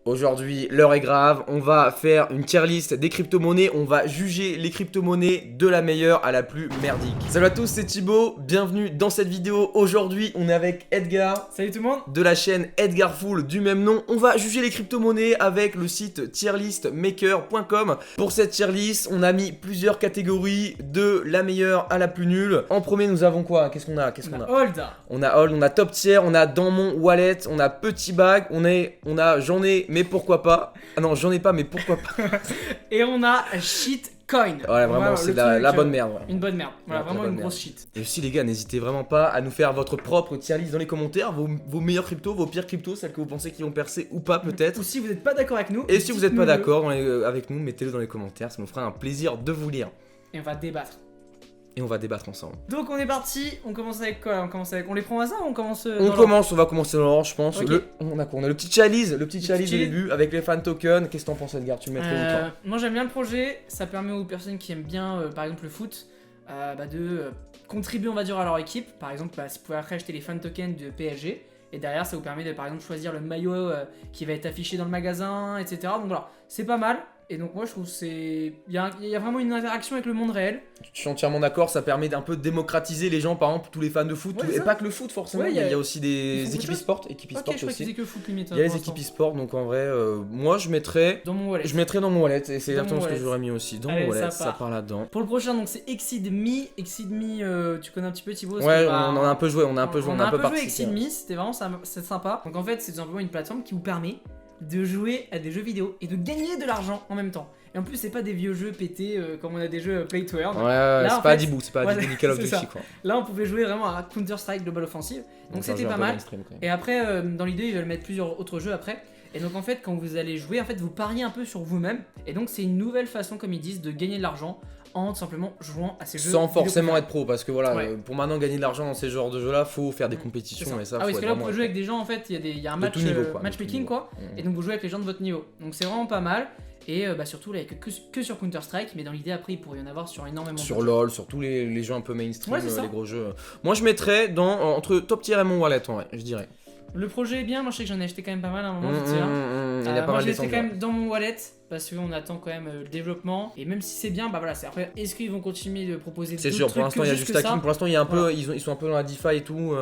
Aujourd'hui, l'heure est grave, on va faire une tier list des crypto-monnaies, on va juger les crypto-monnaies de la meilleure à la plus merdique. Salut à tous, c'est Thibaut, bienvenue dans cette vidéo. Aujourd'hui, on est avec Edgar. Salut tout le monde. De la chaîne Edgarful du même nom. On va juger les crypto-monnaies avec le site tierlistmaker.com. Pour cette tier list, on a mis plusieurs catégories de la meilleure à la plus nulle. En premier, nous avons quoi? Qu'est-ce qu'on a? Hold. On a Hold, on a Top Tier, on a Dans mon wallet, on a Petit Bag, on a J'en ai mais pourquoi pas. Ah non, j'en ai pas mais pourquoi pas. Et on a Shitcoin. Ouais, vraiment, c'est la bonne merde. Voilà. Une bonne merde. Voilà, Ouais, vraiment la une bonne grosse shit. Et aussi les gars, n'hésitez vraiment pas à nous faire votre propre tier list dans les commentaires, vos meilleures cryptos, vos pires cryptos, celles que vous pensez qui vont percer ou pas peut-être. Ou si vous n'êtes pas d'accord avec nous. Et si vous n'êtes pas dites-nous-le. d'accord avec nous, mettez-le dans les commentaires, ça nous fera un plaisir de vous lire. Et on va débattre. Et on va débattre ensemble. Donc on est parti. On commence avec quoi? On les prend au hasard ou on commence On va commencer dans l'ordre, je pense. Ok. On a quoi? On a le petit chalice, le petit chalice au chalice. début avec les fan tokens. Qu'est-ce que t'en penses, Edgar? Tu me mettrais où toi? Moi j'aime bien le projet. Ça permet aux personnes qui aiment bien, par exemple le foot, de contribuer, on va dire, à leur équipe. Par exemple, si vous pouvez après acheter les fan tokens de PSG. Et derrière, ça vous permet de, par exemple, choisir le maillot qui va être affiché dans le magasin, etc. Donc voilà, c'est pas mal. Et donc moi je trouve que c'est... Il y a vraiment une interaction avec le monde réel. Je suis entièrement d'accord, ça permet d'un peu démocratiser les gens, par exemple, tous les fans de foot, Ouais, et ça. pas que le foot forcément, Ouais, il y a aussi ils des font équipes autre e-sport, Ok, je aussi. crois que c'est que foot limite. Il y a les pour équipes l'instant. e-sport, donc en vrai, moi je mettrais Dans mon wallet. dans mon wallet, et c'est Dans exactement mon ce que wallet. j'aurais mis aussi. Dans Allez, mon wallet, ça ça part. part là-dedans. Pour le prochain, donc c'est Exceed Me, tu connais un petit peu Thibaut? parce Ouais, que, on en a un peu joué, on a un peu on a un peu joué participé. Exceed Me, c'était vraiment c'est sympa. Donc en fait, c'est tout simplement une plateforme qui vous permet de jouer à des jeux vidéo et de gagner de l'argent en même temps. Et en plus, c'est pas des vieux jeux pétés comme on a des jeux Play to Earn. Ouais, Là, c'est en pas fait, Adibou, c'est pas voilà, Adibou ni Call of c'est Duty ça. quoi. Là, on pouvait jouer vraiment à Counter-Strike Global Offensive. Donc c'était pas mal. Et après, dans l'idée, ils veulent mettre plusieurs autres jeux après. Et donc en fait, quand vous allez jouer, en fait, vous pariez un peu sur vous-même. Et donc c'est une nouvelle façon, comme ils disent, de gagner de l'argent en tout simplement jouant à ces jeux. Sans vidéo forcément préférés. être pro, parce que voilà, Ouais. Pour maintenant gagner de l'argent dans ces genres de jeux là, faut faire des C'est compétitions ça. et ça, Ah oui, faut parce que être là, vous vraiment pouvez jouer avec des gens, en fait, il y a un de match, tout niveau, quoi, de tout matchmaking niveau. quoi. Et donc vous jouez avec les gens de votre niveau. Donc c'est vraiment pas mal. Et surtout, là, il n'y a que sur Counter-Strike, mais dans l'idée, après, il pourrait y en avoir sur énormément de Sur jeux. LoL, sur tous les jeux un peu mainstream, Ouais, c'est ça. les gros jeux. Moi je mettrais entre Top Tier et mon wallet en vrai, je dirais. Le projet est bien, moi je sais que j'en ai acheté quand même pas mal à un moment, je tiens. Il y a pas Moi mal je l'ai fait descendu. quand même dans mon wallet parce qu'on attend quand même le développement et même si c'est bien, bah voilà, c'est après est-ce qu'ils vont continuer de proposer C'est d'autres sûr, pour trucs l'instant que il y a du juste que stacking, ça. pour l'instant il y a un peu, Voilà. ils sont un peu dans la DeFi et tout,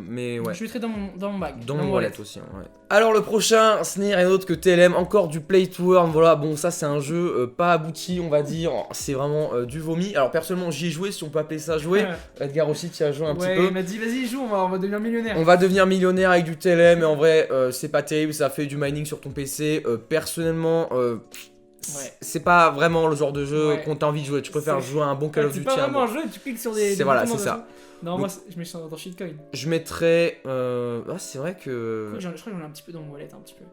mais ouais. Je mettrai dans mon bag, Dans mon wallet aussi, ouais. Alors le prochain, ce n'est rien d'autre que TLM, encore du Play to Earn, voilà, bon ça c'est un jeu pas abouti on va dire, c'est vraiment du vomi. Alors personnellement j'y ai joué, si on peut appeler ça jouer, Edgar aussi tu y as joué un petit Ouais, peu. il m'a dit vas-y joue, on va devenir millionnaire. On va devenir millionnaire avec du TLM, et en vrai c'est pas terrible, ça fait du mining sur ton PC, personnellement... C'est pas vraiment le genre de jeu Ouais. qu'on t'as envie de jouer, tu préfères C'est- jouer à un bon Call of C'est Duty. pas un vraiment bon- un jeu, tu cliques sur des C'est voilà, boutons c'est dans ça. un- Non, moi je mets ça dans Shitcoin. Je mettrais... Ah, c'est vrai que... Je crois que j'en ai un petit peu dans mon wallet, un petit peu.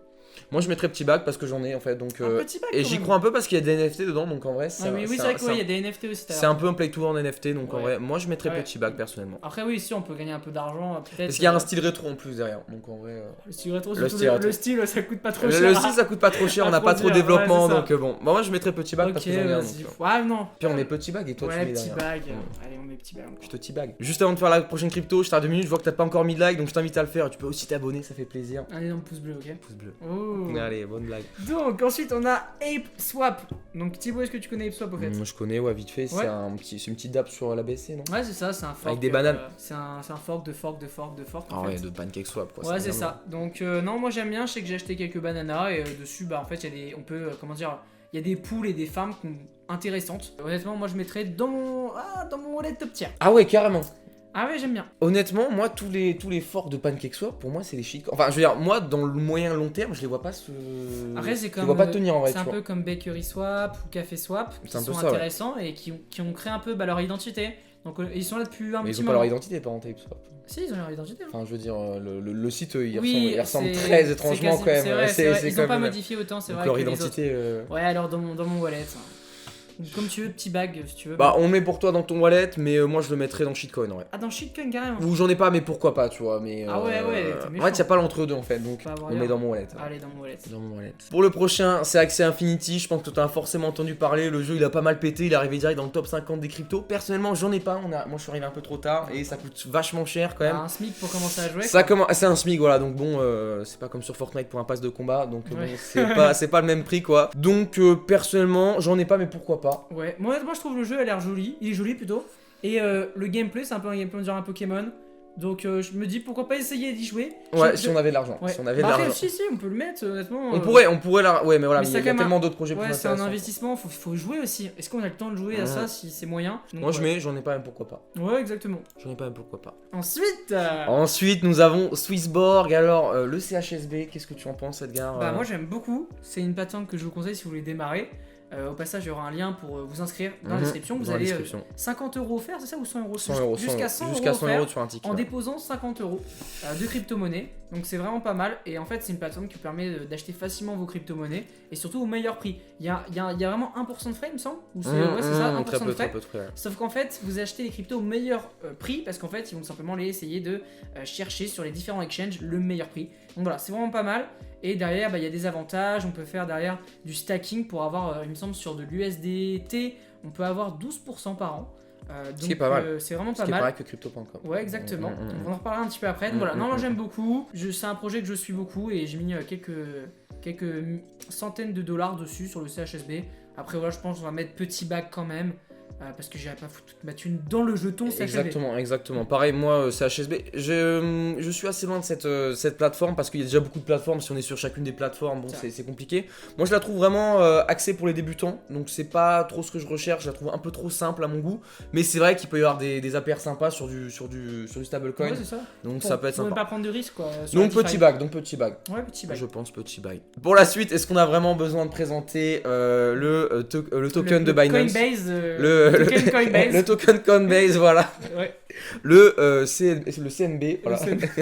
Moi je mettrais Petit Bag parce que j'en ai en fait, donc... Un petit bag. Et quand j'y même. crois un peu parce qu'il y a des NFT dedans, donc en vrai c'est... Ah oui, c'est vrai qu'il y a des NFT aussi. C'est un peu un play to earn NFT, donc en Ouais. vrai, moi je mettrais Ouais. Petit Bag personnellement. Après oui, si on peut gagner un peu d'argent, peut-être. Parce qu'il y a un style rétro en plus derrière, donc en vrai... Le style rétro, Le surtout style rétro. le style, ça coûte pas trop Le cher. style ça coûte pas trop cher, à on n'a pas trop de produire, développement, ouais, c'est ça. donc bon. Bah, moi je mettrais Petit Bag Ok, parce que j'en ai un. vas-y. Donc, Ouais, non. Puis on est Petit Bag et toi tu Ouais, mets petit derrière. bag. Allez, on met petit bag. Je te petit bag. Juste avant de faire la prochaine crypto, je t'ai à 2 minutes, je vois que t'as pas encore mis de like, donc je t'invite à le faire. Tu peux aussi t'abonner, ça fait plaisir. Allez, dans le pouce bleu, ok. Pouce bleu. Oh. Allez, bonne blague. Donc, ensuite, on a Ape Swap. Donc, Thibaut, est-ce que tu connais Ape Swap au fait? Je connais, ouais, vite fait, Ouais. c'est une petite dApp sur la BC, non? Ouais, c'est ça, c'est un fork. Avec des bananes. C'est un fork de fork de fork de fork. Ah en ouais, fait. de pancake swap quoi. Ouais, c'est bien ça. Donc, non, moi j'aime bien. Je sais que j'ai acheté quelques bananas et dessus, bah en fait, il y a des. On peut, comment dire. Il y a des poules et des farms intéressantes. Honnêtement, moi je mettrais dans mon wallet top tier. Ah ouais, carrément. Ah ouais, j'aime bien. Honnêtement, moi, tous les forks de pancake swap, pour moi, c'est des shit. Enfin, je veux dire, moi, dans le moyen long terme, je les vois pas se. Après, c'est Je comme. les vois pas tenir en vrai, C'est tu un vois. peu comme Bakery Swap ou Café Swap, qui C'est un peu sont ça, ouais. intéressants et qui ont créé un peu leur identité. Donc, ils sont là depuis un Mais petit ils ont pas moment. leur identité, par exemple, Tape Swap. Si, ils ont leur identité. Hein. Enfin, je veux dire, le site, il Oui, ressemble c'est- très c'est étrangement quasi- quand même. C'est vrai, c'est vrai. Ils quand ont pas même- modifié autant, c'est donc vrai. leur que les autres. identité. Ouais, alors dans mon wallet. Hein. Donc, comme tu veux, petit bag si tu veux. Bah, on le met pour toi dans ton wallet, mais moi je le mettrais dans shitcoin, ouais. Ah, dans shitcoin carrément. Ou j'en ai pas, mais pourquoi pas, tu vois. Mais, Ah ouais, t'es en méchant. fait, y a pas l'entre-deux en fait, donc Pas on avoir met dans mon wallet. ouais. Allez, dans mon wallet. Dans mon wallet. Pour le prochain, c'est Axie Infinity. Je pense que tu as forcément entendu parler. Le jeu il a pas mal pété. Il est arrivé direct dans le top 50 des cryptos. Personnellement, j'en ai pas. Moi je suis arrivé un peu trop tard et ça coûte vachement cher quand même. Un SMIC pour commencer à jouer. C'est un SMIC, voilà. Donc bon, c'est pas comme sur Fortnite pour un pass de combat. Donc Ouais. bon, c'est pas le même prix quoi. Donc personnellement, j'en ai pas, mais pourquoi pas. Ouais, moi je trouve le jeu a l'air joli, il est joli plutôt. Et le gameplay, c'est un peu un gameplay, on dirait un Pokémon. Donc je me dis pourquoi pas essayer d'y jouer. Ouais, si on avait de l'argent. Ouais. Si on avait de Bah, après, l'argent. si, on peut le mettre, honnêtement. On pourrait là. Ouais, mais voilà, Mais mais ça il y a quand même tellement d'autres projets plus Ouais, c'est un intéressants. investissement, faut jouer aussi. Est-ce qu'on a le temps de jouer à ça si c'est moyen? Donc, Moi, ouais. j'en ai pas, même pourquoi pas. Ouais, exactement. J'en ai pas, même pourquoi pas. Ensuite. Ensuite, nous avons Swissborg. Alors, le CHSB, qu'est-ce que tu en penses, Edgar? Bah, moi j'aime beaucoup. C'est une plateforme que je vous conseille si vous voulez démarrer. Au passage, il y aura un lien pour vous inscrire dans la description. Vous Dans la avez description. 50 € offerts, c'est ça, ou 100 €? 100 euros, Jusqu'à 100 € jusqu'à 100 offerts euros sur un ticket. en ouais. déposant 50 € de crypto-monnaie. Donc c'est vraiment pas mal. Et en fait, c'est une plateforme qui vous permet d'acheter facilement vos crypto-monnaies et surtout au meilleur prix. Il y a vraiment 1% de frais, il me semble. Ou c'est ça, 1% très peu, de frais. très peu de frais. Ouais. Sauf qu'en fait, vous achetez les cryptos au meilleur prix parce qu'en fait, ils vont simplement aller essayer de chercher sur les différents exchanges le meilleur prix. Donc voilà, c'est vraiment pas mal. Et derrière, il y a des avantages. On peut faire derrière du stacking pour avoir, il me semble, sur de l'USDT, on peut avoir 12% par an. Ce qui est pas mal. C'est vraiment Ce pas qui est mal. pareil que crypto.com. Ouais, exactement. Donc, on en reparlera un petit peu après. Donc voilà, non, moi j'aime beaucoup. C'est un projet que je suis beaucoup et j'ai mis quelques centaines de dollars dessus sur le CHSB. Après, voilà, je pense qu'on va mettre petit bac quand même. Parce que j'irai pas foutre toute ma thune dans le jeton CHSB. Exactement. Pareil, moi, CHSB, je suis assez loin de cette plateforme parce qu'il y a déjà beaucoup de plateformes. Si on est sur chacune des plateformes, bon, c'est compliqué. Moi, je la trouve vraiment axée pour les débutants. Donc, c'est pas trop ce que je recherche. Je la trouve un peu trop simple à mon goût. Mais c'est vrai qu'il peut y avoir des APR sympas sur du stablecoin. Ouais, c'est ça. Donc, ça peut être On ne sympa. pas prendre de risque, quoi. Donc, petit bag. Ouais, petit bag. Je pense petit bag. Pour la suite, est-ce qu'on a vraiment besoin de présenter le token de Binance? Coinbase. Le token Coinbase. Le token Coinbase, voilà. Ouais. Le CNB, voilà.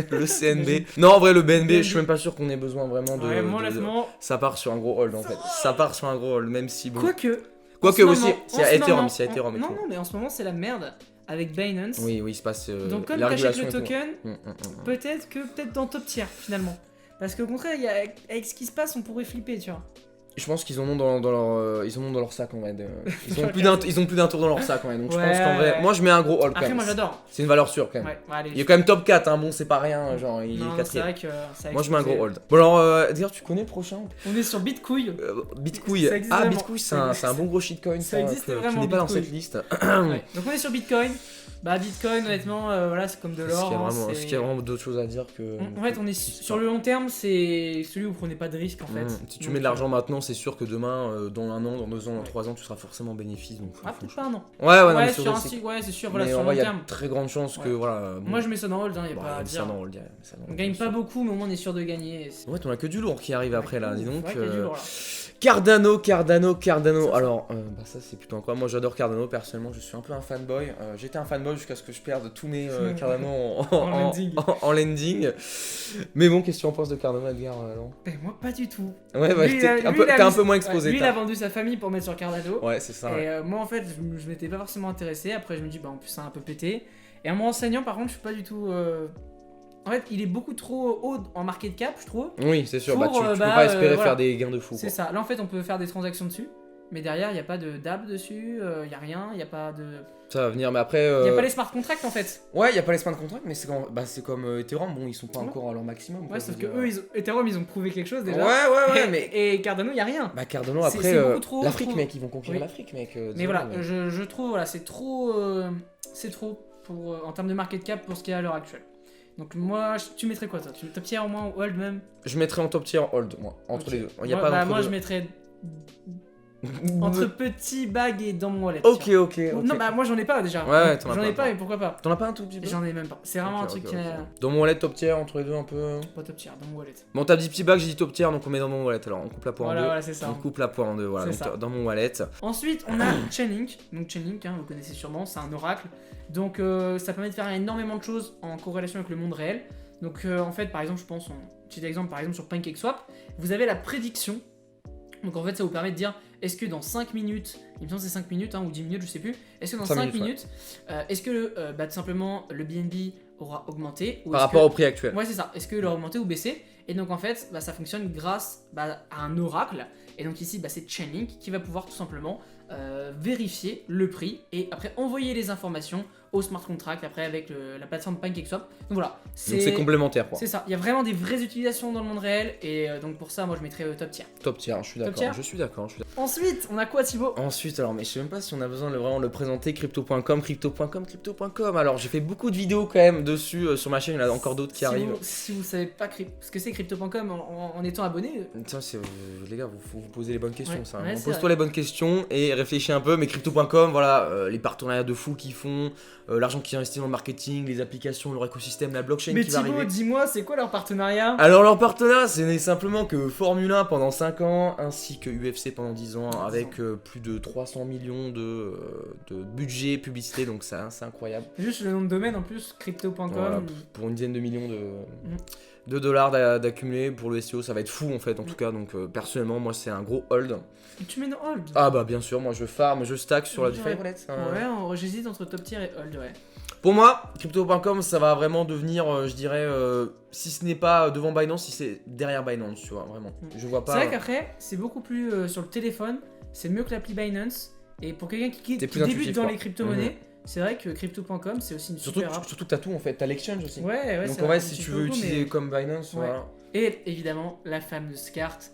Le CNB. Non, en vrai, le BNB, je suis même pas sûr qu'on ait besoin vraiment de. Ouais, moi, honnêtement. Ça part sur un gros hold en fait. Ça part sur un gros hold, même si bon. Quoique aussi, s'il y a Ethereum, et Non, tout. non, mais en ce moment, c'est la merde avec Binance. Oui, il se passe. Donc, comme la tu achètes régulation le et tout. token, peut-être dans top tier finalement. Parce qu'au contraire, avec ce qui se passe, on pourrait flipper, tu vois. Je pense qu'ils en ont dans leur sac en vrai. Ils ont plus d'un tour dans leur sac en vrai. Donc je pense qu'en vrai, moi je mets un gros hold quand Après, même. moi j'adore. C'est une valeur sûre quand même. Ouais, allez, Il est quand même top 4, hein. Bon, c'est pas rien, genre il est non, c'est quatrième. vrai que ça a Moi je mets un explosé. gros hold. Bon alors, d'ailleurs tu connais le prochain? On est sur Bitcoin. Bitcoin. Ça existe Ah, vraiment. Bitcoin, c'est un bon gros shitcoin. Ça existe qui vraiment, n'est pas dans Bitcoin. cette liste. Ouais. Donc on est sur Bitcoin. Bah Bitcoin, honnêtement, voilà, c'est comme de l'or. Est-ce qu'il y a vraiment d'autres choses à dire que. En fait, on est sur le long terme, c'est celui où vous prenez pas de risque en fait. Si tu mets de l'argent maintenant, c'est sûr que demain, dans un an, dans 2 ans, dans 3 ans, tu seras forcément bénéfice. Donc, Ah, peut-être pas un an. Ouais, non, mais Ouais, sur sur un des cycles. cycle, ouais, c'est sûr, voilà, Mais sur en le vrai, long il y a terme. de très grandes chances que Ouais. voilà. bon, Moi, je mets ça dans hold, hein, y a bah, pas à mais dire. ça, non, on le dirait, ça, non, On gagne bien pas sûr. beaucoup, mais au moins on est sûr de gagner. Ouais, t'en as que du lourd qui arrive après là, dis donc. Ouais, qu'il y a du lourd, là. Cardano. Ça. Alors, bah ça c'est plutôt incroyable. Moi j'adore Cardano, personnellement, je suis un peu un fanboy. J'étais un fanboy jusqu'à ce que je perde tous mes Cardano en lending. Mais bon, qu'est-ce que tu en penses de Cardano, Edgar? Non Moi, pas du tout. Ouais, bah, Lui, t'es il a un mis- peu moins exposé. Lui, il a vendu sa famille pour mettre sur Cardano. Ouais, c'est ça. Ouais. Et moi, en fait, je m'étais pas forcément intéressé. Après, je me dis, bah, en plus, ça a un peu pété. Et en me renseignant, par contre, je suis pas du tout. En fait, il est beaucoup trop haut en market cap, je trouve. Oui, c'est sûr. Pour, Bah, tu peux bah, pas espérer voilà. faire des gains de fou. C'est ça. Là, en fait, on peut faire des transactions dessus. Mais derrière, il n'y a pas de DAB dessus, il n'y a rien, il n'y a pas de. Ça va venir, mais après. Il n'y a pas les smart contracts en fait. Ouais, il n'y a pas les smart contracts, mais c'est comme Ethereum. Bon, ils sont pas encore à leur maximum. Ouais, quoi, sauf je que veux dire. eux, Ethereum, ils ont prouvé quelque chose déjà. Ouais, Et- mais. Et Cardano, il n'y a rien. Bah, Cardano, C'est- après. c'est beaucoup trop, L'Afrique, trop. mec, ils vont conquérir Oui. l'Afrique, mec. Mais désolé, voilà, mais- je trouve, voilà, c'est trop pour, en termes de market cap pour ce qu'il y a à l'heure actuelle. Donc moi, tu mettrais quoi toi? Tu top tier au moins ou hold même? Je mettrais en top tier hold, moi, entre Ok. les deux. Il y a Moi, pas bah, d'entre moi deux. je mettrais entre petit bag et dans mon wallet. Ok, tiens. ok. Non, bah moi j'en ai pas déjà. Ouais, t'en as J'en pas, ai pas, toi. mais pourquoi pas? T'en as pas un tout petit peu? J'en ai même pas. C'est vraiment Ok, un truc ok, qui est ok. Dans mon wallet, top tier, entre les deux, un peu. pas top tier, dans mon wallet. Bon, t'as dit petit bag, j'ai dit top tier, donc on met dans mon wallet. Alors, on coupe la poire en deux. Voilà, c'est ça. On coupe la poire en deux, voilà. C'est Donc, ça. dans mon wallet. Ensuite, on a Chainlink. Donc Chainlink, hein, vous connaissez sûrement, c'est un oracle. Donc ça permet de faire énormément de choses en corrélation avec le monde réel. Donc en fait, par exemple, je pense, petit exemple, par exemple sur PancakeSwap, vous avez la prédiction. Donc en fait, ça vous permet de dire est-ce que dans 5 minutes, il me semble que c'est 5 minutes ou 10 minutes, je sais plus, est-ce que dans 5 5 minutes, minutes, est-ce que tout simplement le BNB aura augmenté ou Par est-ce rapport que... au prix actuel. Ouais, c'est ça. Est-ce qu'il aura augmenté ou baissé? Et donc en fait, ça fonctionne grâce à un oracle. Et donc ici, c'est Chainlink qui va pouvoir tout simplement vérifier le prix et après envoyer les informations au smart contract après avec la plateforme PancakeSwap. Donc voilà, Donc c'est complémentaire quoi. c'est ça. Il y a vraiment des vraies utilisations dans le monde réel et donc pour ça, moi je mettrais top tier. Top tier, je suis Top tier. d'accord. Je suis d'accord. Ensuite, on a quoi, Thibaut? Ensuite, alors, mais je sais même pas si on a besoin de vraiment le présenter. Crypto.com. Alors, j'ai fait beaucoup de vidéos quand même dessus sur ma chaîne. Il y en a encore d'autres qui arrivent. Si vous savez pas ce que c'est crypto.com en étant abonné, Tiens, les gars, vous posez les bonnes questions. Ouais, Ça. ouais, c'est Pose-toi vrai. les bonnes questions et réfléchis un peu. Mais crypto.com, voilà, les partenariats de fou qu'ils font, l'argent qui est investi dans le marketing, les applications, leur écosystème, la blockchain mais qui va Thibaut, arriver. dis-moi, c'est quoi leur partenariat? Alors leur partenariat, c'est simplement que Formule 1 pendant 5 ans, ainsi que UFC pendant 10 ans, avec plus de 300 millions de budget publicité, donc ça c'est incroyable. Juste le nom de domaine en plus, crypto.com. Voilà, pour une dizaine de millions de dollars d'accumuler pour le SEO, ça va être fou en fait en tout cas, donc personnellement moi c'est un gros hold. Tu mets dans hold? Ah bah bien sûr, moi je farm, je stack sur la Ouais. DeFi Wallet. Ouais, j'hésite entre top tier et hold, ouais. Pour moi, crypto.com ça va vraiment devenir, je dirais, si ce n'est pas devant Binance, si c'est derrière Binance, tu vois, vraiment. Je vois pas. C'est vrai qu'après, c'est beaucoup plus sur le téléphone, c'est mieux que l'appli Binance. Et pour quelqu'un qui C'est plus débute intuitif, dans quoi. les crypto-monnaies, c'est vrai que crypto.com c'est aussi une Surtout, super app. surtout que t'as tout en fait, t'as l'exchange aussi. Ouais, Donc c'est en vrai, vrai, si j'utilise tu veux beaucoup, utiliser mais- comme Binance, Ouais. voilà. Et évidemment, la fameuse carte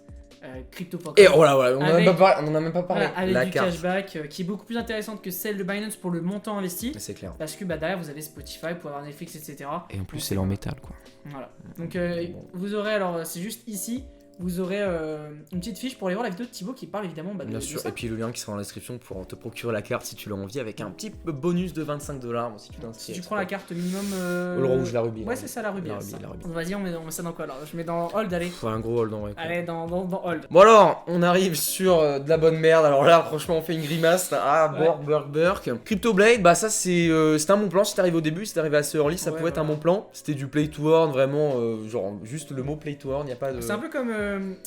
crypto.com. Et voilà, on en a Avec- même pas parlé, on en a même pas parlé. Voilà, avec La du carte. cashback qui est beaucoup plus intéressante que celle de Binance pour le montant investi. C'est clair. Parce que derrière vous avez Spotify pour avoir Netflix, etc. Et en plus, Donc, c'est en métal quoi. Voilà. Donc Bon. vous aurez alors, c'est juste ici, vous aurez une petite fiche pour aller voir la vidéo de Thibaut qui parle évidemment de Bien sûr, ça. et puis le lien qui sera dans la description pour te procurer la carte si tu l'as envie, avec un petit bonus de 25 $, si tu Si t'inscris. tu prends la carte minimum. Le rouge, la rubis. Ouais, c'est ça la rubis. La c'est ça. rubis, la rubis. On va dire, on met ça dans quoi alors? Je mets dans hold, allez. Faut un gros hold en vrai. quoi. Allez, dans hold. Bon alors, on arrive sur de la bonne merde. Alors là, franchement, on fait une grimace. Ah, Ouais. Burk. Crypto Blade, bah ça c'était un bon plan. Si t'arrives au début, si t'arrives assez early, ça Ouais, pouvait être un voilà. bon plan. C'était du play to earn, vraiment, genre juste le mot play to earn, y a pas de. C'est un peu comme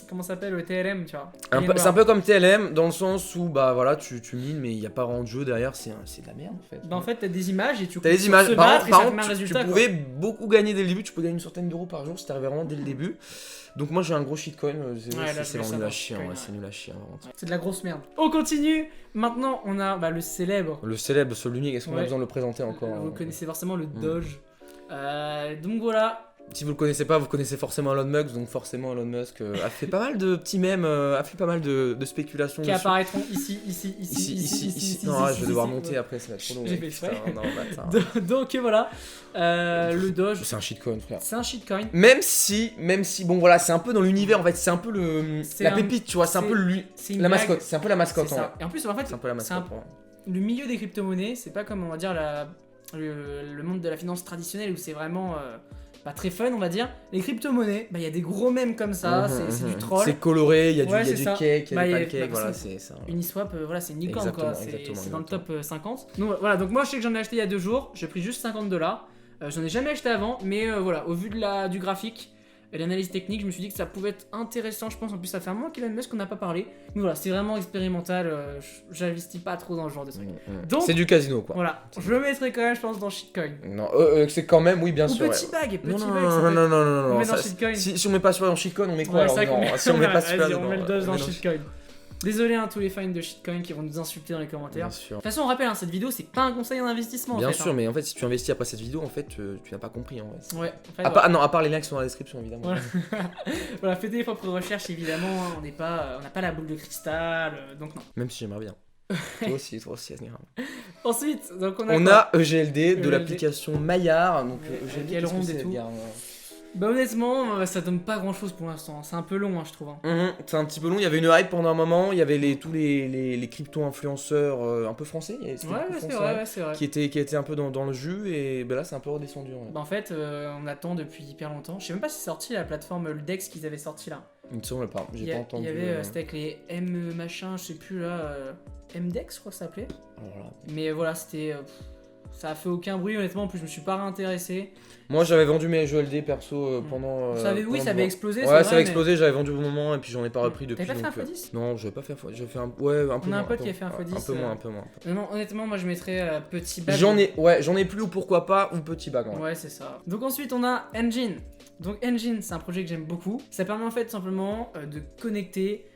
comment ça s'appelle le TLM, tu vois. C'est un peu comme TLM dans le sens où bah voilà, tu mines, mais il y a pas vraiment de jeu derrière. C'est de la merde en fait. Bah en fait, t'as des images et tu T'as les sur images, se par battre contre, et ça te met un tu résultat. quoi. pouvais beaucoup gagner dès le début, tu peux gagner une centaine d'euros par jour si t'arrivais vraiment dès le début. Donc moi j'ai un gros shitcoin, Ouais, là, je c'est vais vraiment nul à savoir, chier, shitcoin, ouais, ouais. c'est nul à chier. Vraiment. C'est de la grosse merde. On continue. Maintenant, on a le célèbre. Le célèbre, celui l'unique, est-ce qu'on a Ouais. besoin de le présenter encore Vous hein connaissez forcément le Doge. Donc voilà. Si vous le connaissez pas, vous connaissez forcément Elon Musk, donc forcément Elon Musk a fait pas mal de petits mèmes, a fait pas mal de spéculations Qui dessus. apparaîtront ici. Non, je vais devoir ici. monter après, ça va être trop long. J'ai mec. fait exprès. Putain, non, bah, attends. Donc voilà. Le Doge, C'est un shitcoin, frère. c'est un shitcoin. Même si, bon voilà, c'est un peu dans l'univers en fait, c'est un peu C'est la un- pépite, tu vois, c'est un c'est- peu C'est une la blague. mascotte, c'est un peu la C'est mascotte en vrai. ça. Et en plus, en fait, C'est un peu la c'est un- mascotte. ouais. le milieu des crypto-monnaies, c'est pas comme on va dire le monde de la finance traditionnelle où c'est vraiment pas très fun, on va dire. Les crypto-monnaies, il y a des gros mèmes comme ça, c'est du troll. C'est coloré, il y a Ouais, du c'est ça. cake, il y Bah, a y du a- pancake, bah, voilà, c'est- c'est ça. Uniswap, voilà, c'est une licorne quoi, Exactement, c'est dans le exactement. top 50. Donc voilà, donc moi je sais que j'en ai acheté il y a 2 jours, j'ai pris juste 50 $. J'en ai jamais acheté avant, mais voilà, au vu du graphique et l'analyse technique, je me suis dit que ça pouvait être intéressant, je pense. En plus, ça fait un moment qu'Elon Musk qu'on n'a pas parlé. Donc voilà, c'est vraiment expérimental, j'investis pas trop dans ce genre de truc. Donc- C'est du casino quoi. Voilà, je le mettrai quand même, je pense, dans shitcoin. Non, c'est quand même, oui, bien Ou sûr. petit ouais. bag, petit Non, bag. non, ça non, peut être- non, non, On non, met dans ça- shitcoin. si on met pas celui-là dans shitcoin, on met quoi Ouais, alors c'est vrai qu'on non, met- Si on met pas celui-là Vas-y, on dedans, met le Doge dans ouais, shitcoin. Désolé tous les fans de shitcoin qui vont nous insulter dans les commentaires. Bien sûr. De toute façon, on rappelle, cette vidéo, c'est pas un conseil en investissement. Bien en fait, sûr, mais en fait, si tu investis après cette vidéo, en fait, tu n'as pas compris en vrai. Ouais, en fait, À part les liens qui sont dans la description, évidemment. Voilà. Voilà, faites des propres recherches évidemment, hein, on n'a pas la boule de cristal, donc non. Même si j'aimerais bien. Toi aussi, Asnir. Ensuite, donc on On quoi a EGLD de EGLD. l'application Maillard. Donc, Ouais, EGLD, avec qu'est-ce que Elrond et c'est, tout. gars Bah honnêtement, ça donne pas grand chose pour l'instant, c'est un peu long je trouve. Hein. C'est un petit peu long. Il y avait une hype pendant un moment. Il y avait tous les crypto-influenceurs un peu français. C'était Ouais, beaucoup c'est français, vrai, c'est vrai. qui étaient un peu dans le jus. Et ben là, c'est un peu redescendu. Ouais. Bah en fait, on attend depuis hyper longtemps. Je sais même pas si c'est sorti la plateforme le Dex qu'ils avaient sorti là. Il me semble pas. Il J'ai y, pas a- entendu. il y avait, c'était avec les M machin, je sais plus là, MDex je crois que ça s'appelait. Alors là, Mais voilà, c'était ça a fait aucun bruit honnêtement, en plus je me suis pas réintéressé. Moi j'avais vendu mes jeux LD perso pendant. Ça avait, oui, pendant ça avait explosé. Ouais, c'est vrai, ça avait explosé, j'avais vendu au moment et puis j'en ai pas repris depuis. T'avais pas fait un donc, x10 Non, j'avais pas fait un x10. J'ai fait un. Ouais, un peu On a moins. un pote qui a fait un x10. Un peu moins, un peu moins. Non, honnêtement, moi je mettrais petit bag. J'en ai plus ou pourquoi pas ou petit bag. Ouais, c'est ça. Donc ensuite on a Engine. Donc Engine, c'est un projet que j'aime beaucoup. Ça permet en fait simplement de connecter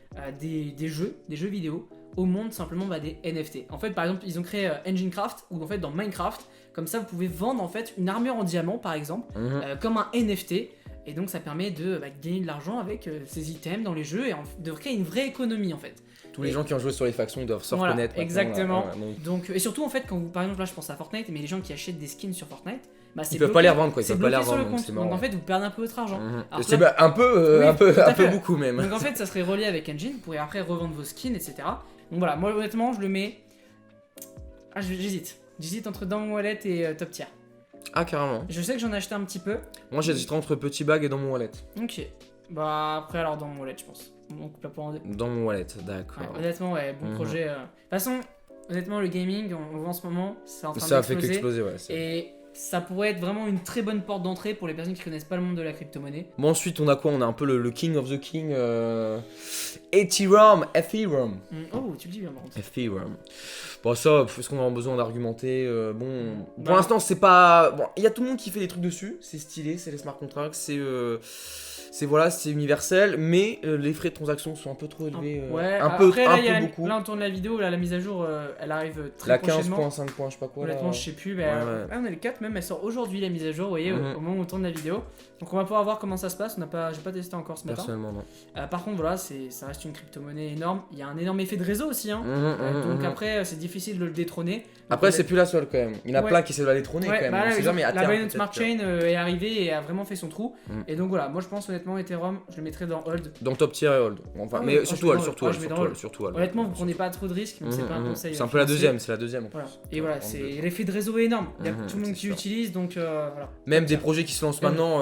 des jeux vidéo au monde simplement des NFT. En fait, par exemple, ils ont créé Engine Craft, où en fait dans Minecraft, comme ça vous pouvez vendre en fait une armure en diamant par exemple, comme un NFT. Et donc ça permet de gagner de l'argent avec ces items dans les jeux et de créer une vraie économie en fait. Tous les gens qui ont joué sur les factions doivent se Voilà, reconnaître. exactement. Là, donc, et surtout en fait, quand vous, par exemple là je pense à Fortnite, mais les gens qui achètent des skins sur Fortnite, c'est ils peuvent pas les revendre quoi, ils c'est peuvent pas les bloqué sur le revendre. compte. Donc en fait vous perdez un peu votre argent. Alors C'est là- un peu, Oui, un peu, tout à un peu fait. beaucoup même. Donc en fait ça serait relié avec Engine, vous pourrez après revendre vos skins, etc. Donc voilà, moi honnêtement je le mets. Ah j'hésite entre dans mon wallet et top tier. Ah carrément. Je sais que j'en ai acheté un petit peu. Moi j'hésiterais entre petit bag et dans mon wallet. Ok. Bah après alors dans mon wallet je pense. On coupe la poire en deux. Dans mon wallet, d'accord. Ouais, honnêtement ouais, bon projet. De toute façon, honnêtement le gaming, on voit en ce moment, c'est en train Ça a fait d'exploser. qu'exploser, ouais. Et ça pourrait être vraiment une très bonne porte d'entrée pour les personnes qui connaissent pas le monde de la crypto-monnaie. Bon ensuite on a quoi? On a un peu le king of the king. Ethereum. Oh tu le dis bien par contre. Ethereum. Bon ça, est-ce qu'on a besoin d'argumenter? Bon, pour Bah. l'instant c'est pas... Bon, il y a tout le monde qui fait des trucs dessus, c'est stylé, c'est les smart contracts, c'est universel, mais les frais de transaction sont un peu trop élevés. Ouais, un peu, après, un là, peu beaucoup. là on tourne la vidéo, là la mise à jour elle arrive très La prochainement. 15.5 points, je sais pas quoi. Honnêtement là. je sais plus, mais Ouais. là, on est le 4 même, elle sort aujourd'hui la mise à jour, vous voyez, au moment où on tourne la vidéo. Donc on va pouvoir voir comment ça se passe, j'ai pas testé encore ce matin. Personnellement non. Par contre voilà, ça reste une crypto-monnaie énorme, il y a un énorme effet de réseau aussi, hein. Donc après c'est difficile de le détrôner. Après c'est plus la seule quand même, il y en a Ouais. plein qui essaient de la détrôner Ouais, quand même. bah On là, sait jamais, à la terme, Binance peut-être Smart que- Chain est arrivée et a vraiment fait son trou. Mm. Et donc voilà, moi je pense honnêtement Ethereum, je le mettrais dans Hold. Dans top tier et hold. Enfin, Ah mais ouais, surtout je hold, mets surtout dans hold, hold. Je mets dans surtout hold, hold. surtout hold. Honnêtement, vous prenez pas trop de risques, donc c'est pas un conseil. C'est un peu la financier. deuxième, c'est la deuxième en plus. Voilà. Et voilà, c'est l'effet de réseau est énorme. Il y a Mhm, tout le monde c'est qui sûr. l'utilise, donc voilà. Même Donc, des ça. projets qui se lancent Mais maintenant,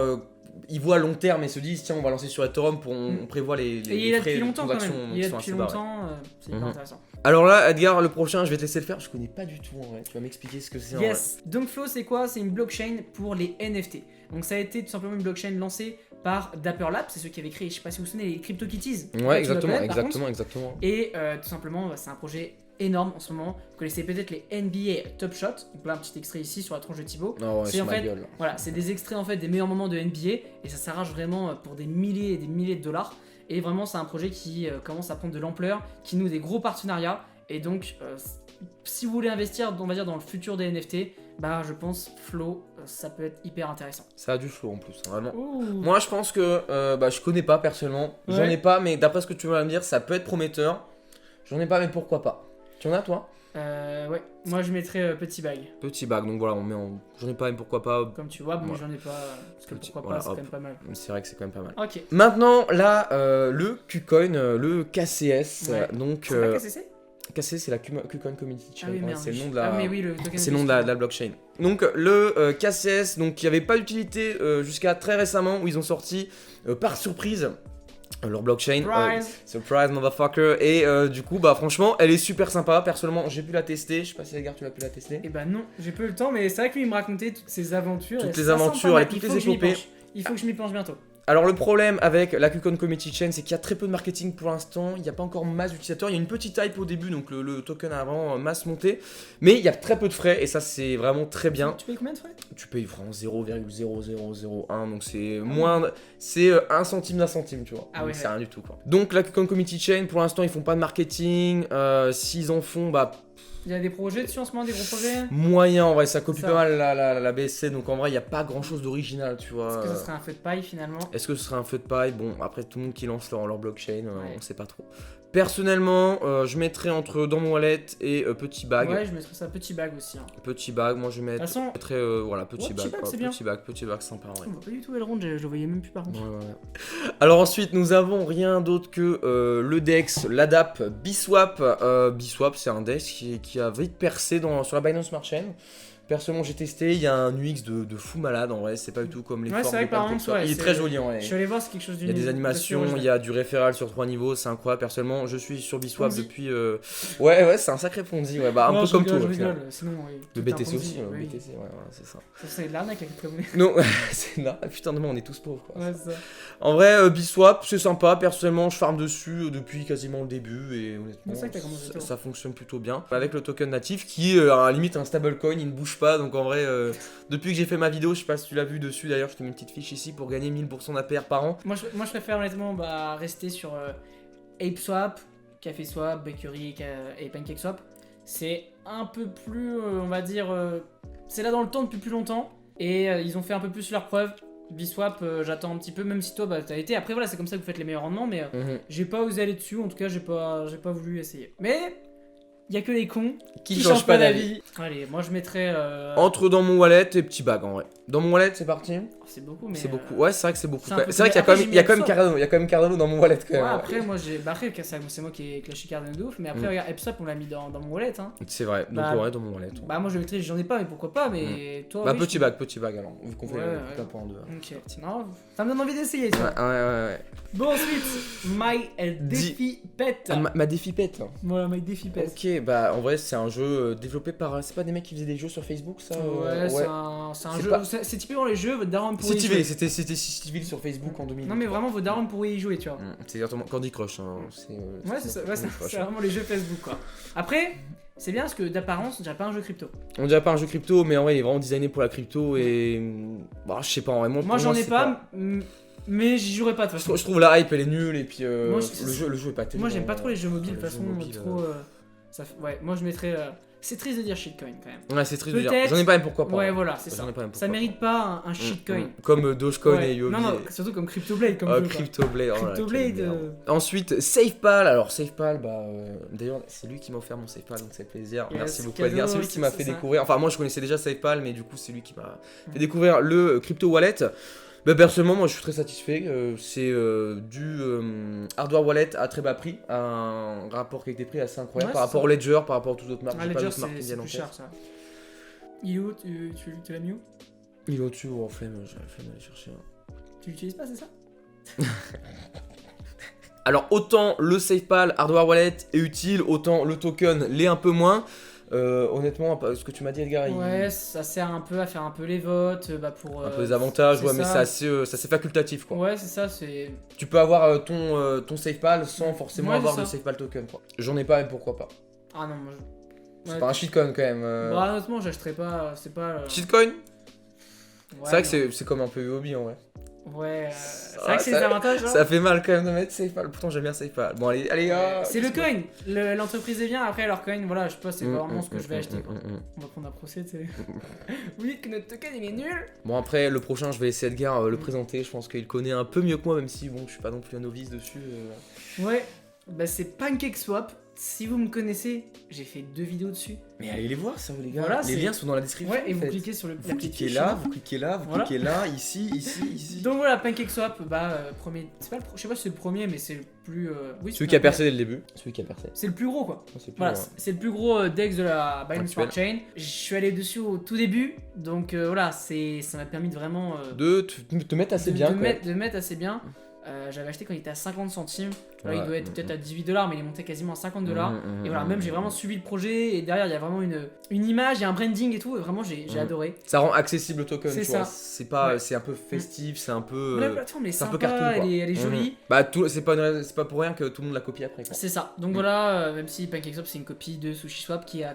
ils voient à long terme et se disent tiens on va lancer sur Ethereum pour on prévoit les Et il est là frais depuis de longtemps quand transaction même. Il est qui là sont depuis assez bas, ouais. longtemps, c'est hyper Mhm. intéressant. Alors là Edgar, le prochain je vais te laisser le faire, je connais pas du tout en vrai, tu vas m'expliquer ce que c'est en vrai. Yes. Donc Flow, c'est quoi? C'est une blockchain pour les NFT. Donc ça a été tout simplement une blockchain lancée par Dapper Labs, c'est ceux qui avaient créé, je sais pas si vous vous souvenez, les CryptoKitties. Ouais Tu dois connaître, par contre. exactement. Et tout simplement, c'est un projet énorme en ce moment. Vous connaissez peut-être les NBA Top Shot. Donc là, un petit extrait ici sur la tronche de Thibaut. Non ouais, C'est c'est en ma fait- gueule. Voilà, c'est des extraits en fait des meilleurs moments de NBA et ça s'arrache vraiment pour des milliers et des milliers de dollars. Et vraiment, c'est un projet qui commence à prendre de l'ampleur, qui noue des gros partenariats. Et donc, si vous voulez investir, on va dire, dans le futur des NFT, bah je pense Flow, ça peut être hyper intéressant. Ça a du flow en plus, hein, vraiment. Ouh. Moi je pense que je connais pas personnellement, j'en Ouais. ai pas, mais d'après ce que tu vas me dire, ça peut être prometteur. J'en ai pas, mais pourquoi pas? Tu en as toi? Ouais, moi je mettrais petit bag. Petit bag, donc voilà, on met en. J'en ai pas, mais pourquoi pas? Comme tu vois, bon, Ouais. j'en ai pas. Parce que Petit- pourquoi voilà, pas, c'est hop. quand même pas mal. C'est vrai que c'est quand même pas mal. Ok. Maintenant, là, le KuCoin, le KCS, Ouais. donc C'est la KCC? KCS c'est la KuCoin Community Chain, Ah oui, ouais, merde. c'est le nom de la. Ah, mais oui, le token. C'est le nom de la blockchain. Donc le KCS, donc qui avait pas d'utilité jusqu'à très récemment où ils ont sorti par surprise leur blockchain. Surprise motherfucker. Et du coup bah franchement elle est super sympa. Personnellement j'ai pu la tester. Je sais pas si Edgar tu l'as pu la tester. Et bah non, j'ai peu le temps, mais c'est vrai que lui il me racontait toutes ses aventures. Toutes et les ça sent aventures pas mal. et toutes Il les faut que je m'y épopées. penche. Il faut que je m'y penche bientôt. Alors le problème avec la KuCoin Community Chain c'est qu'il y a très peu de marketing pour l'instant, il n'y a pas encore masse d'utilisateurs, il y a une petite hype au début donc le token a vraiment masse monté, mais il y a très peu de frais et ça c'est vraiment très bien. Tu payes combien de frais? Tu payes vraiment 0,0001 donc c'est moins, c'est 1 centime d'un centime tu vois, Ah donc ouais, c'est ouais. rien du tout quoi. Donc la KuCoin Community Chain pour l'instant ils font pas de marketing, s'ils en font bah Il y a des projets dessus en ce moment, des gros projets? moyen en vrai, ça copie Ça. pas mal la BSC donc en vrai il n'y a pas grand chose d'original tu vois. Est-ce que ça serait un feu de paille finalement? Est-ce que ce serait un feu de paille? Bon, après tout le monde qui lance leur blockchain, Ouais. on sait pas trop. Personnellement, je mettrais entre dans mon wallet et petit bag. Ouais, je mettrais ça petit bag aussi. Hein. Petit bag, moi je De toute façon, mettrais voilà, petit Ouais, bag. petit bag, quoi. c'est bien. Petit bag sympa ouais. on voit pas du tout Elrond, je le voyais même plus par contre. Ouais. Alors ensuite, nous avons rien d'autre que le DEX, l'ADAP Biswap. Biswap, c'est un DEX qui a vite percé sur la Binance Smart Chain. Personnellement, j'ai testé, il y a un UX de fou malade en vrai, c'est pas du tout comme les Ouais, formes c'est vrai de que par Pancake contre, Swap. Il est très joli en vrai. Je suis allé voir, c'est quelque chose Il y a des animations, il y a du référal sur 3 niveaux, c'est incroyable. Personnellement, je suis sur Biswap Ponzi. depuis. Ouais, c'est un sacré Ponzi, ouais, bah un Non, peu je comme rigole, tout. je au final. rigole. Sinon, oui, Le tout un BTC Ponzi, aussi, oui. BTC, ouais, voilà, c'est ça. Ça, c'est de l'arnaque avec les crypto-monnaies. Non, c'est là, putain de moi, on est tous pauvres quoi. Ouais, c'est ça. En vrai, Biswap, c'est sympa. Personnellement, je farm dessus depuis quasiment le début et honnêtement, C'est ça que t'as commencé tôt. ça fonctionne plutôt bien. Avec le token natif qui est à la limite un stablecoin, il ne bouge pas. Donc en vrai, depuis que j'ai fait ma vidéo, je sais pas si tu l'as vu dessus d'ailleurs, je te mets une petite fiche ici pour gagner 1000% d'APR par an. Moi, je préfère honnêtement rester sur ApeSwap, CaféSwap, Bakery et PancakeSwap. C'est un peu plus, on va dire, c'est là dans le temps depuis plus longtemps et ils ont fait un peu plus leurs preuves. Biswap, j'attends un petit peu, même si toi t'as été. Après voilà, c'est comme ça que vous faites les meilleurs rendements, mais j'ai pas osé aller dessus. En tout cas, j'ai pas voulu essayer. Mais y a que les cons qui changent pas d'avis. Allez, moi je mettrais. Entre dans mon wallet et petit bag en vrai. Dans mon wallet, c'est parti. Oh, c'est beaucoup, mais. C'est beaucoup. Ouais, c'est vrai que c'est beaucoup. c'est un peu C'est vrai qu'il y a après, quand même, il y a quand même j'ai mis Cardano. Il y a quand même Cardano dans mon wallet quand Ouais, même. après, moi j'ai. Bah, après, c'est moi qui ai clashé Cardano de ouf, mais après, regarde, ApeSwap, on l'a mis dans mon wallet. Hein. C'est vrai. Donc Bah, ouais, dans mon wallet. Ouais. Bah, moi je mettrais, j'en ai pas, mais pourquoi pas, mais toi. Bah oui, petit bag alors. Vu qu'on fait Ouais, un point en deux. Ok, non, ça me donne envie d'essayer ça. Ouais. Bon, ensuite, My Défi Pet. Ma défi pète. Voilà, My Défi Pet. Ok, bah en vrai, c'est un jeu développé par. C'est pas des mecs qui faisaient des jeux sur Facebook ça Ouais, c'est un C'est jeu. pas- C'est typiquement les jeux, votre daron pourrait y jouer. Cityville, c'était Cityville sur Facebook en 2000. Non, mais vraiment, vos darons pourraient y jouer, tu vois. C'est exactement Candy Crush. Hein. Ouais, c'est ça, ouais, Candy Crush. c'est vraiment les jeux Facebook, quoi. Après, c'est bien parce que d'apparence, on dirait pas un jeu crypto. On dirait pas un jeu crypto, mais en vrai, il est vraiment designé pour la crypto et. Bah, je sais pas, en vrai. Moi, j'en ai pas, mais j'y jouerai pas de toute façon. Je trouve la hype elle est nulle et puis Moi, le jeu est pas terrible. Moi, j'aime pas trop les jeux mobiles, de les toute façon, jeux mobiles, trop. Ouais, moi, je mettrais. C'est triste de dire shitcoin quand même. Ouais, c'est triste de dire. Peut-être- J'en ai pas même pourquoi pas. Ouais, voilà, c'est J'en ça. ai pas même Ça pourquoi mérite pas un shitcoin. Comme Dogecoin Ouais. et Yobi. Non, surtout comme CryptoBlade. Comme jeu, quoi. CryptoBlade. oh là là, CryptoBlade, quelle merde. Ensuite, SafePal. Alors, SafePal, bah. D'ailleurs, c'est lui qui m'a offert mon SafePal, donc c'est plaisir. Yes, Merci beaucoup, cadeau, Edgar. C'est lui qui m'a c'est fait ça. découvrir. Enfin, moi, je connaissais déjà SafePal, mais du coup, c'est lui qui m'a fait découvrir le crypto wallet. Bah, personnellement, moi je suis très satisfait. C'est du hardware wallet à très bas prix, un rapport qualité-prix assez incroyable Ouais, par c'est rapport ça. au Ledger, par rapport aux toutes autres marques. Ah, J'ai pas Ledger, d'autres marques qui c'est viennent en plus tête. cher ça. Il est où Tu l'as mis où Il est au-dessus ou en flemme, j'ai la flemme d'aller chercher. Tu l'utilises pas, c'est ça? Alors, autant le SafePal hardware wallet est utile, autant le token l'est un peu moins. Honnêtement, ce que tu m'as dit, Edgar, Ouais, ça sert un peu à faire un peu les votes, pour. un peu les avantages, c'est ouais, mais ça. c'est assez facultatif quoi. Ouais, c'est ça, c'est. Tu peux avoir ton SafePal sans forcément Ouais, avoir c'est de ça. SafePal token quoi. J'en ai pas, mais pourquoi pas. Ah non, moi je. C'est Ouais. pas un shitcoin quand même. Bah, honnêtement, j'achèterais pas. C'est pas. Shitcoin Ouais, C'est vrai que non. c'est comme un peu hobby en vrai. Ouais, c'est Ah, vrai que c'est ça- des avantages. Hein. Ça fait mal quand même de mettre SafePal. Pourtant j'aime bien SafePal. Bon allez, C'est le coin. L'entreprise est bien, après leur coin, voilà, je sais pas, c'est pas vraiment ce que je vais acheter. Quoi. On va prendre un procès, tu sais. Oui, que notre token il est nul. Bon après le prochain je vais laisser Edgar le présenter. Je pense qu'il connaît un peu mieux que moi, même si bon je suis pas non plus un novice dessus. Ouais, bah c'est PancakeSwap. Si vous me connaissez, j'ai fait 2 vidéos dessus. Mais allez les voir ça les gars. Voilà, les c'est- liens sont dans la description. Ouais, et en vous fait. cliquez sur la Vous petite cliquez fiche. là, vous cliquez là, vous Voilà. cliquez là, ici. Donc voilà, PancakeSwap, premier. C'est pas je sais pas si c'est le premier, mais c'est le plus. Oui, Celui qui a percé dès le début. Celui qui a percé. C'est le plus gros quoi. C'est plus Voilà, loin. c'est le plus gros DEX de la Binance Actuel. Smart Chain. Je suis allé dessus au tout début, donc voilà, ça m'a permis de vraiment. De te mettre assez bien. de quoi. mettre assez bien. J'avais acheté quand il était à 50 centimes. Là, il Ouais. doit être peut-être à 18 $, mais il est monté quasiment à 50 $. Et voilà, même j'ai vraiment suivi le projet. Et derrière, il y a vraiment une image, il y a un branding et tout. Et vraiment, j'ai adoré. Ça rend accessible le token, C'est tu vois. ça. C'est pas, Ouais. c'est un peu festif, c'est un peu. La plateforme elle est c'est un sympa, peu cartoon, quoi. elle est jolie. Bah c'est pas pour rien que tout le monde l'a copié après. Quoi. C'est ça. Donc voilà, même si PancakeSwap c'est une copie de SushiSwap qui a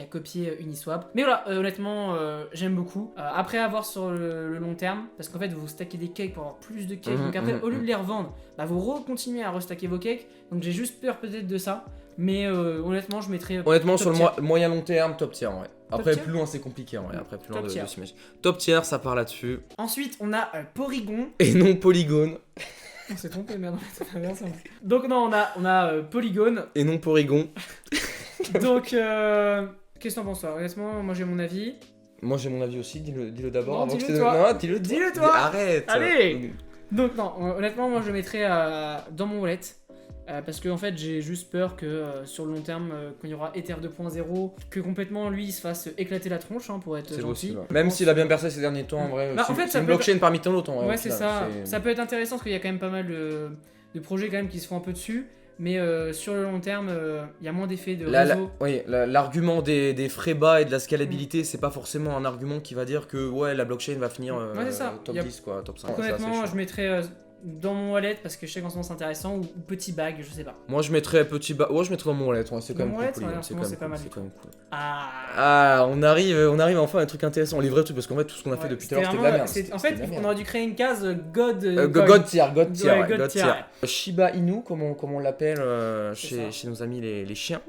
copié Uniswap. Mais voilà, honnêtement, j'aime beaucoup. Après avoir sur le long terme, parce qu'en fait vous stackez des cakes pour avoir plus de cakes. Donc après, au lieu de les revendre, bah vous continuez à restacker vos cakes. Donc j'ai juste peur peut-être de ça. Mais honnêtement, je mettrais. Honnêtement, top sur le tier. moyen long terme, top tier en vrai. Après, tier plus loin, c'est compliqué en vrai. Après, plus loin Top de tier. s'imaginer. Top tier, ça part là-dessus. Ensuite, on a Polygon. Et non Polygone. On s'est trompé, merde. Donc non, on a Polygon. Et non Porygon. Donc, qu'est-ce que t'en penses toi? Honnêtement, moi j'ai mon avis. Moi, j'ai mon avis aussi. Dis-le d'abord. Non, avant que je dis-le te- toi. Non, dis-le toi. Dis-le toi. Arrête. Allez. Donc non, honnêtement, moi je le mettrais dans mon wallet. Parce que en fait j'ai juste peur que sur le long terme quand il y aura Ether 2.0 que complètement lui il se fasse éclater la tronche pour être C'est gentil. possible. Même s'il a bien percé ces derniers temps en vrai. Bah, en fait, c'est ça une peut blockchain parmi tant d'autres en vrai. Ouais au c'est final, ça. c'est- Ça peut être intéressant parce qu'il y a quand même pas mal de projets quand même qui se font un peu dessus. Mais sur le long terme, il y a moins d'effets de réseau. Oui, l'argument des frais bas et de la scalabilité, c'est pas forcément un argument qui va dire que ouais, la blockchain va finir Ouais, c'est ça. top Y a- 10 quoi, top 5. Donc, Ça, c'est honnêtement, chiant. je mettrais dans mon wallet parce que je sais qu'en ce moment c'est intéressant ou petit bag, je sais pas. Moi je mettrais petit bas. Ouais, je mettrais dans mon wallet, ouais, c'est quand Dans même mon cool. wallet, Polygon, ouais, en ce moment, quand c'est même pas cool, mal. c'est quand même cool. Ah. Ah, on arrive enfin à un truc intéressant, les vrais trucs parce qu'en fait tout ce qu'on a fait Ouais, depuis tout à l'heure c'était de la merde. En fait, on aurait dû créer une case God. God tier, God tier, Ouais, ouais, God God tier. tier. Shiba Inu, comme on l'appelle C'est ça. chez nos amis les chiens.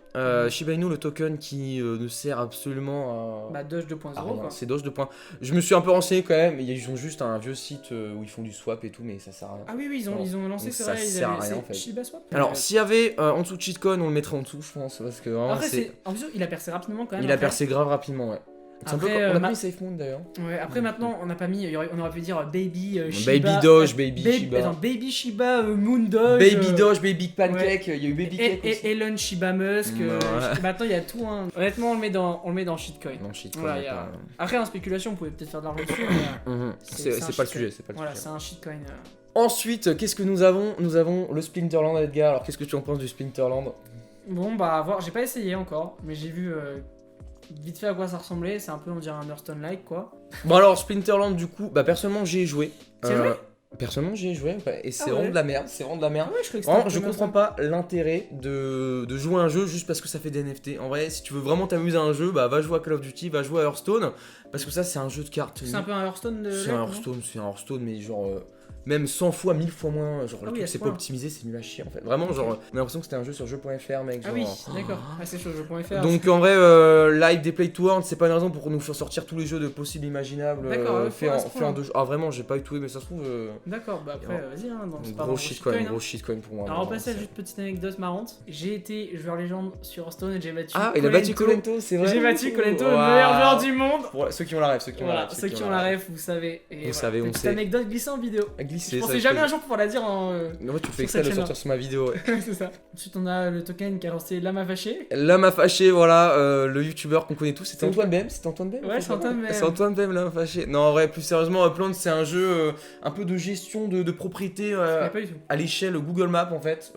Shiba Inu, le token qui ne sert absolument à. Bah, Doge 2.0 Ah, rien, quoi. c'est Doge de points. Je me suis un peu renseigné quand même, ils ont juste un vieux site où ils font du swap et tout, mais ça sert à rien. Ah oui, ils ont lancé, Donc c'est ça vrai, ils sert à avaient rien, en fait. Shiba Swap. Alors, s'il y avait en dessous de Shitcoin, on le mettrait en dessous, je pense, parce que vraiment, Après, c'est. en plus, il a percé rapidement quand même. Il a après. percé grave rapidement, ouais. C'est un peu Après, comme- on a ma- pas mis SafeMoon d'ailleurs. Ouais, après maintenant, on n'a pas mis. On aurait pu dire Baby Shiba. Baby Doge, Baby Shiba. Attends, Baby Shiba, Moon Doge. Baby Doge, Baby Pancake, il y a eu Baby Cake aussi. Et Elon Shiba Musk. Ouais. Maintenant, il y a tout. Hein. Honnêtement, on le met dans Shitcoin. Non, Shitcoin, Voilà, il y a pas- Après, en spéculation, on pouvait peut-être faire de l'argent dessus, mais C'est un pas le shitcoin. sujet, c'est pas le Voilà, sujet. c'est un shitcoin. Ensuite, qu'est-ce que nous avons? Nous avons le Splinterland, Edgar. Alors, qu'est-ce que tu en penses du Splinterland? Bon, bah, à voir. J'ai pas essayé encore, mais j'ai vu vite fait à quoi ça ressemblait. C'est un peu, on dirait un Hearthstone-like, quoi. Bon, alors, Splinterland, du coup, bah, personnellement, j'y ai joué. Tu y as joué Personnellement, j'y ai joué, ouais, et c'est Ah ouais. vraiment de la merde, c'est vraiment de la merde. Ah ouais, je croyais que c'était Vraiment, un je peu comprends pas l'intérêt de jouer à un jeu juste parce que ça fait des NFT. En vrai, si tu veux vraiment t'amuser à un jeu, bah va jouer à Call of Duty, va jouer à Hearthstone, parce que ça c'est un jeu de cartes. C'est un peu un Hearthstone de. C'est un Hearthstone, mais genre même 100 fois, 1000 fois moins. Genre Ah le oui, truc à ce c'est pas point. optimisé, c'est nul à chier en fait. Vraiment, genre on a l'impression que c'était un jeu sur jeu.fr, mec. Ah Genre, oui, d'accord. Ah, c'est chaud, jeu.fr. donc en vrai, Live des Play to Earn, c'est pas une raison pour nous faire sortir tous les jeux de possibles imaginables D'accord, faits à en, ce faits point. en deux jeux. Ah vraiment, j'ai pas eu tout, mais ça se trouve. D'accord, bah après, vas-y, hein, c'est pas Gros un shitcoin, hein. gros shitcoin pour moi. Alors, on vraiment, passe à c'est- juste petite anecdote marrante. J'ai été joueur légende sur Hearthstone et j'ai battu. Ah, il a battu Colento, c'est vrai. J'ai battu Colento, le Waouh. meilleur joueur du monde. Pour ceux qui ont la rêve, ceux qui ont la Voilà, rêve. ceux qui ont la ref, vous savez. Et Vous voilà, savez, on petite sait. anecdote glissée en vidéo. À Je glisser. pensais jamais un jour pouvoir la dire en. En fait, tu fais sur exprès cette de chaîne-là. sortir sur ma vidéo. Ouais. C'est ça. Ensuite, on a le token qui a lancé Lama Fâché. Là m'a fâché, voilà, le youtubeur qu'on connaît tous, c'était Antoine Bem, c'était Antoine Bem. Ouais, c'est Antoine Bem. C'est Antoine Bem, là m'a fâché. Non, en vrai, plus sérieusement, Upland, c'est un jeu un peu de gestion de propriété Pas du tout. à l'échelle Google Maps en fait.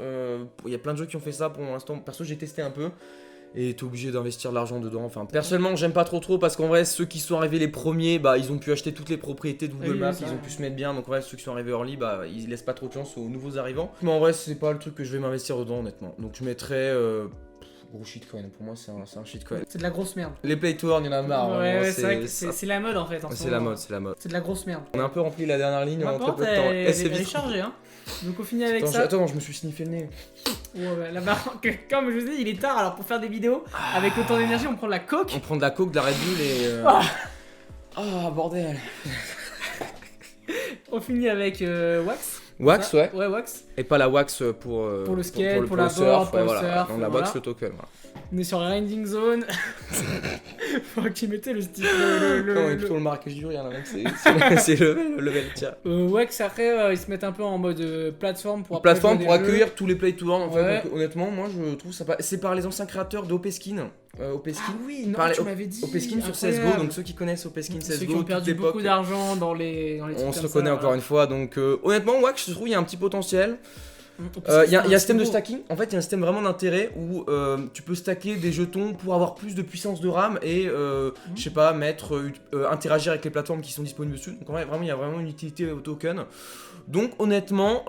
Il y a plein de jeux qui ont fait ça pour l'instant. Perso, j'ai testé un peu. Et t'es obligé d'investir de l'argent dedans. Enfin, personnellement, j'aime pas trop parce qu'en vrai, ceux qui sont arrivés les premiers, bah, ils ont pu acheter toutes les propriétés de Google Oui, Maps, ça, ils ont ouais. pu se mettre bien. Donc, en vrai, ceux qui sont arrivés early, bah, ils laissent pas trop de chance aux nouveaux arrivants. Mais en vrai, c'est pas le truc que je vais m'investir dedans, honnêtement. Donc, je mettrais. Gros shitcoin, pour moi, c'est un shitcoin. C'est de la grosse merde. Les play to earn, il y en a marre. Ouais, vraiment, ouais, c'est vrai que c'est la mode en fait. c'est la mode, c'est la mode. C'est de la grosse merde. On a un peu rempli la dernière ligne en très Maintenant, peu de temps. elle Eh, c'est est vite. chargée, hein. Donc on finit avec Attends, ça. attends, je me suis sniffé le nez. Ouais, ouais, là-bas, comme je vous dis, il est tard, alors pour faire des vidéos, avec autant d'énergie, on prend de la coke. On prend de la coke, de la Red Bull et. Ah. Ah, bordel. On finit avec Wax. Wax, Ça, ouais. Ouais, Wax. Et pas la wax pour le skate, pour la surf, board, pour ouais, le voilà. surf, Non, la voilà. wax, le token. Voilà. On est sur Grinding Zone. Faut qu'il mettait le style. Non, mais plutôt le marquage du rire là, mec. C'est le level, tiens. Wax, après, ils se mettent un peu en mode plateforme pour Plateforme jouer pour des jeux. accueillir tous les play to earn en Ouais. fait. Donc, honnêtement, moi je trouve ça pas. C'est par les anciens créateurs d'Opeskin. Opeskin. Ah oui, non, Parlez- tu m'avais dit. Opeskin sur incroyable. CSGO, donc ceux qui connaissent Opeskin Ceux CSGO, qui ont toute perdu l'époque, beaucoup d'argent dans les on trucs se comme reconnaît ça, encore une fois. Donc honnêtement, Wax, je trouve il y a un petit potentiel. voilà. Il y a un système de gros. stacking, en fait il y a un système vraiment d'intérêt où tu peux stacker des jetons pour avoir plus de puissance de RAM et je sais pas, interagir avec les plateformes qui sont disponibles dessus. Donc en vrai, vraiment il y a vraiment une utilité au token. Donc honnêtement,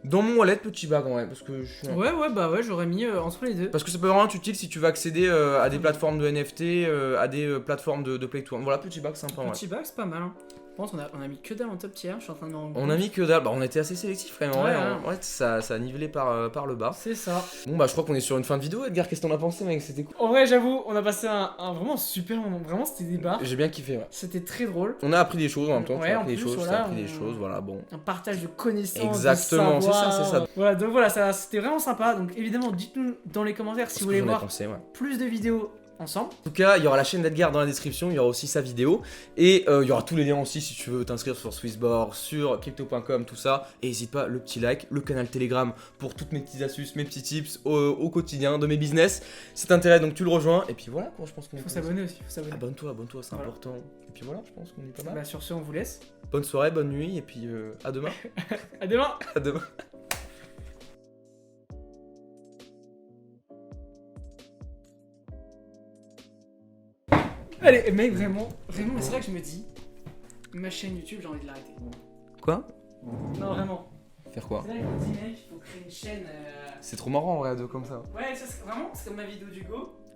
dans mon wallet petit bag en vrai, parce que je suis Ouais, bah ouais, j'aurais mis entre les deux. parce que ça peut vraiment être utile si tu veux accéder à des plateformes de NFT, à des plateformes de play to earn. Voilà, petit bag sympa. Ouais. Petit bag, c'est pas mal. Hein. Je pense qu'on a mis que dalle en top tier, je suis en train de me rendre On compte. a mis que dalle, bah on était assez sélectif quand même, en Ouais, vrai, hein. en vrai, ça a nivelé par le bas. C'est ça. Bon bah je crois qu'on est sur une fin de vidéo Edgar, qu'est-ce que t'en as pensé mec, c'était cool. En vrai, j'avoue, on a passé un vraiment super moment. Vraiment, c'était des barres. J'ai bien kiffé ouais. C'était très drôle. On a appris des choses en même temps, Ouais, tu as en appris des plus, choses, voilà, t'as appris des on- choses, voilà bon. Un partage de connaissances. Exactement, de c'est ça, savoir. c'est ça. Voilà, donc voilà, c'était vraiment sympa. Donc évidemment, dites-nous dans les commentaires si vous voulez Qu'est-ce que j'en ai voir pensé, ouais. plus de vidéos ensemble. En tout cas, il y aura la chaîne d'Edgar dans la description, il y aura aussi sa vidéo. Et il y aura tous les liens aussi si tu veux t'inscrire sur Swissborg, sur crypto.com, tout ça. Et n'hésite pas, le petit like, le canal Telegram pour toutes mes petites astuces, mes petits tips au quotidien de mes business. Si t'intéresse, donc tu le rejoins. Et puis voilà, quoi, je pense qu'on est Faut s'abonner aussi, faut s'abonner. Abonne-toi, c'est Voilà. important. Et puis voilà, je pense qu'on est pas mal. Bah sur ce, on vous laisse. Bonne soirée, bonne nuit, et puis à demain. À demain. À demain. Allez, mec, vraiment, mais c'est vrai que je me dis, ma chaîne YouTube, j'ai envie de l'arrêter. Quoi? Non, vraiment. Faire quoi? C'est vrai que je me dis, mec, il faut créer une chaîne. C'est trop marrant en vrai, deux comme ça. Ouais, ça, vraiment, c'est comme ma vidéo d'Hugo.